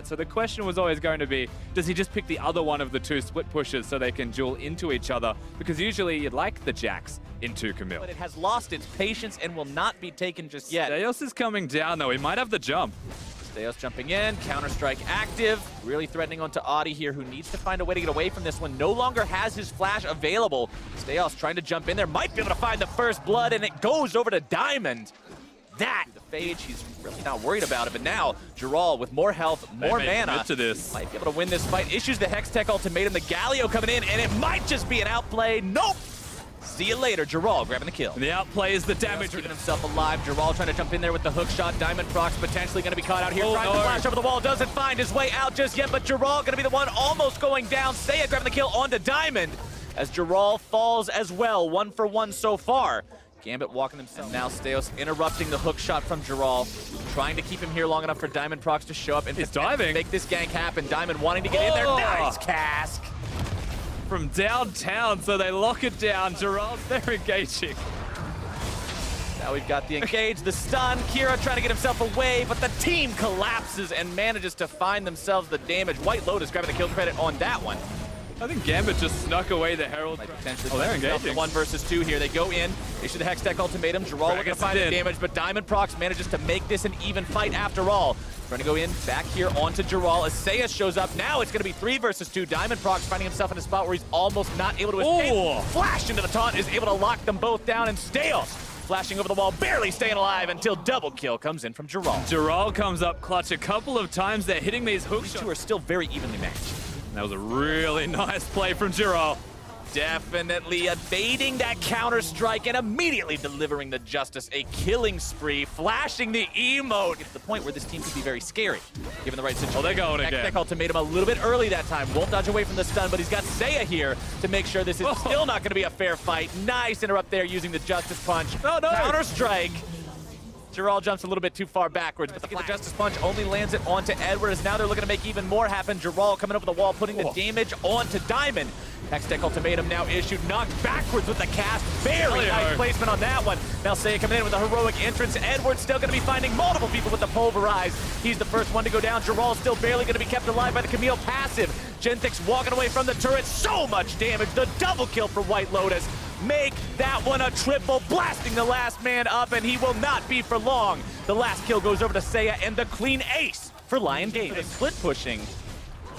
So the question was always going to be, does he just pick the other one of the two split pushes so they can duel into each other? Because usually you'd like the Jax into Camille. But it has lost its patience and will not be taken just yet. Steos is coming down though, he might have the jump. Steos jumping in, Counter-Strike active, really threatening onto Audi here, who needs to find a way to get away from this one. No longer has his flash available. Steos trying to jump in there, might be able to find the first blood, and it goes over to Diamond. That, the Phage, he's really not worried about it, but now, Giral with more health, more mana, to this. might be able to win this fight. Issues the Hextech ultimatum, the Galio coming in, and it might just be an outplay. Nope! See you later, Giral grabbing the kill. And the outplay is the damage. Keeping himself alive. Giral trying to jump in there with the hook shot. Diamond Prox potentially going to be caught out here. Trying to flash over the wall. Doesn't find his way out just yet, but Giral going to be the one almost going down. Seiya grabbing the kill onto Diamond as Giral falls as well. 1 for 1 so far. Gambit walking himself. And now Steos interrupting the hook shot from Giral. Trying to keep him here long enough for Diamond Prox to show up and make this gank happen. Diamond wanting to get in there. Nice cask. From downtown, so they lock it down. Giral's there engaging. Now we've got the engage, the stun. Kira trying to get himself away, but the team collapses and manages to find themselves the damage. White Lotus grabbing the kill credit on that one. I think Gambit just snuck away the Herald. Potentially they're engaging. 1 versus 2 here. They go in, issue the Hextech ultimatum. Giral looking to find the damage, but Diamond Prox manages to make this an even fight after all. Trying to go in, back here onto Giral as Seiya shows up. Now it's going to be 3 versus 2. Diamond Prox finding himself in a spot where he's almost not able to escape. Flash into the taunt is able to lock them both down, and Steos flashing over the wall, barely staying alive until double kill comes in from Giral. Giral comes up clutch a couple of times. They're hitting these hooks. These two are still very evenly matched. That was a really nice play from Giral. Definitely evading that Counter-Strike and immediately delivering the Justice a killing spree, flashing the emote. It's the point where this team could be very scary, given the right situation. Oh, they're going again. Hextech ultimatum a little bit early that time. Won't dodge away from the stun, but he's got Seiya here to make sure this is still not going to be a fair fight. Nice interrupt there using the Justice Punch. Oh, no. Counter-Strike. Giral jumps a little bit too far backwards, but the Justice Punch only lands it onto Edward, as now they're looking to make even more happen. Giral coming over the wall, putting the damage onto Diamond. Hextech ultimatum now issued, knocked backwards with the cast. Very nice placement on that one. Now Seiya coming in with a heroic entrance. Edward's still going to be finding multiple people with the pulverize. He's the first one to go down. Giral's still barely going to be kept alive by the Camille passive. Genthix walking away from the turret. So much damage. The double kill for White Lotus. Make that one a triple, blasting the last man up, and he will not be for long. The last kill goes over to Seiya, and the clean ace for Lyon Gaming. Split pushing.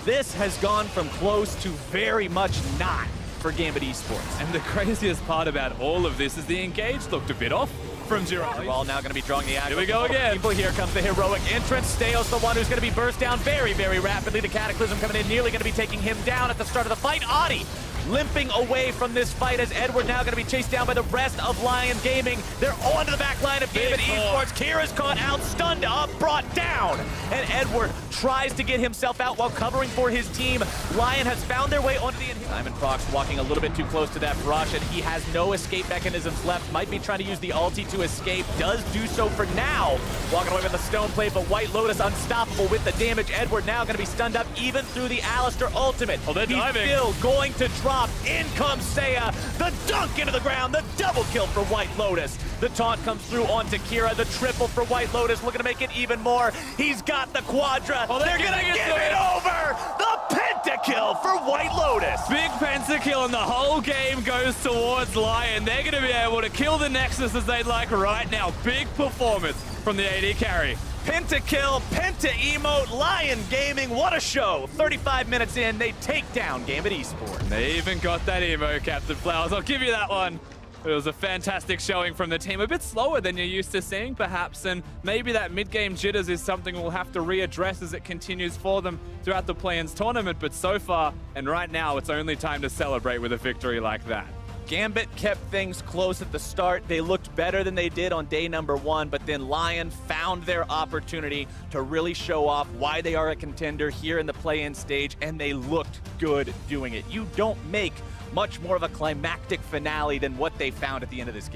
This has gone from close to very much not for Gambit Esports. And the craziest part about all of this is the engage looked a bit off from Giral. Giral now going to be drawing the aggro. Here we go again. People, here comes the heroic entrance. Steos the one who's going to be burst down very, very rapidly. The Cataclysm coming in, nearly going to be taking him down at the start of the fight. Audi limping away from this fight as Edward now going to be chased down by the rest of Lyon Gaming. They're onto the back line of Gambit Esports. Kira's caught out, stunned up, brought down. And Edward tries to get himself out while covering for his team. Lyon has found their way onto the inhibitor. Diamond Prox walking a little bit too close to that brush, and he has no escape mechanisms left. Might be trying to use the ulti to escape. Does do so for now. Walking away with the stone plate, but White Lotus unstoppable with the damage. Edward now going to be stunned up even through the Alistair ultimate. Oh, they're diving. He's still going to drop. In comes Seiya. The dunk into the ground. The double kill for White Lotus. The taunt comes through onto Kira. The triple for White Lotus. Looking to make it even more. He's got the quadra. Oh, they're going to give it over. The pentakill for White Lotus. Big pentakill, and the whole game goes towards Lyon. They're going to be able to kill the Nexus as they'd like right now. Big performance from the AD carry. Pentakill, Penta-emote, Lyon Gaming, what a show. 35 minutes in, they take down Gambit Esports. And they even got that emo, Captain Flowers. I'll give you that one. It was a fantastic showing from the team. A bit slower than you're used to seeing, perhaps, and maybe that mid-game jitters is something we'll have to readdress as it continues for them throughout the play-ins tournament, but so far, and right now, it's only time to celebrate with a victory like that. Gambit kept things close at the start. They looked better than they did on day number 1, but then Lyon found their opportunity to really show off why they are a contender here in the play-in stage, and they looked good doing it. You don't make much more of a climactic finale than what they found at the end of this game.